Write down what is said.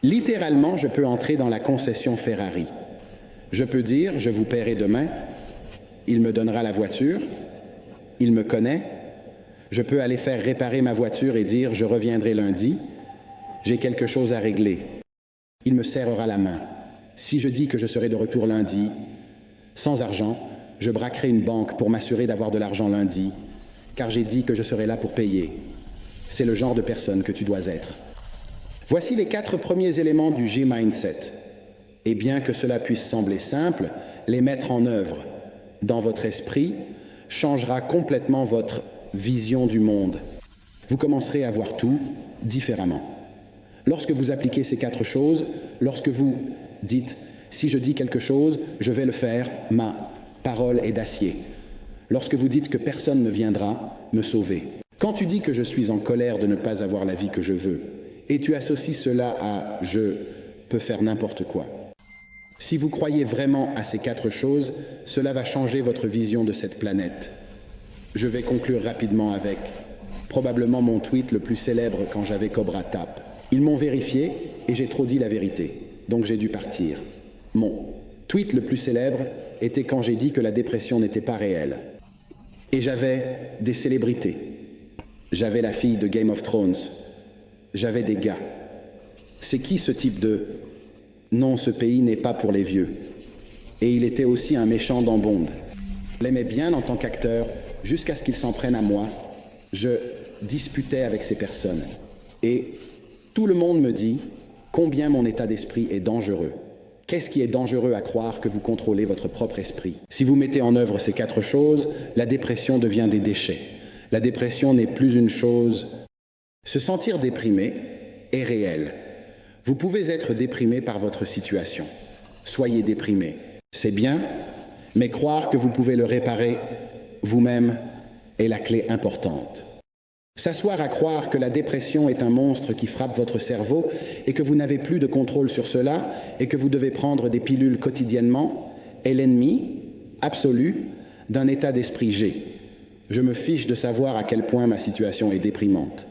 Littéralement, je peux entrer dans la concession Ferrari. Je peux dire, je vous paierai demain, il me donnera la voiture, il me connaît, je peux aller faire réparer ma voiture et dire, je reviendrai lundi, j'ai quelque chose à régler. Il me serrera la main. Si je dis que je serai de retour lundi, sans argent, je braquerai une banque pour m'assurer d'avoir de l'argent lundi, car j'ai dit que je serai là pour payer. C'est le genre de personne que tu dois être. Voici les 4 premiers éléments du G-Mindset. Et bien que cela puisse sembler simple, les mettre en œuvre dans votre esprit changera complètement votre vision du monde. Vous commencerez à voir tout différemment. Lorsque vous appliquez ces 4 choses, lorsque vous dites « si je dis quelque chose, je vais le faire, ma parole est d'acier ». Lorsque vous dites que personne ne viendra me sauver. Quand tu dis que je suis en colère de ne pas avoir la vie que je veux, et tu associes cela à « je peux faire n'importe quoi ». Si vous croyez vraiment à ces 4 choses, cela va changer votre vision de cette planète. Je vais conclure rapidement avec probablement mon tweet le plus célèbre quand j'avais Cobra Tap. Ils m'ont vérifié et j'ai trop dit la vérité, donc j'ai dû partir. Mon tweet le plus célèbre était quand j'ai dit que la dépression n'était pas réelle. Et j'avais des célébrités. J'avais la fille de Game of Thrones. J'avais des gars. C'est qui ce type de « non, ce pays n'est pas pour les vieux ». Et il était aussi un méchant dans Bond. Je l'aimais bien en tant qu'acteur, jusqu'à ce qu'il s'en prenne à moi. Je disputais avec ces personnes. Et tout le monde me dit combien mon état d'esprit est dangereux. Qu'est-ce qui est dangereux à croire que vous contrôlez votre propre esprit? Si vous mettez en œuvre ces 4 choses, la dépression devient des déchets. La dépression n'est plus une chose. Se sentir déprimé est réel. Vous pouvez être déprimé par votre situation. Soyez déprimé. C'est bien, mais croire que vous pouvez le réparer vous-même est la clé importante. S'asseoir à croire que la dépression est un monstre qui frappe votre cerveau et que vous n'avez plus de contrôle sur cela et que vous devez prendre des pilules quotidiennement est l'ennemi absolu d'un état d'esprit G. Je me fiche de savoir à quel point ma situation est déprimante.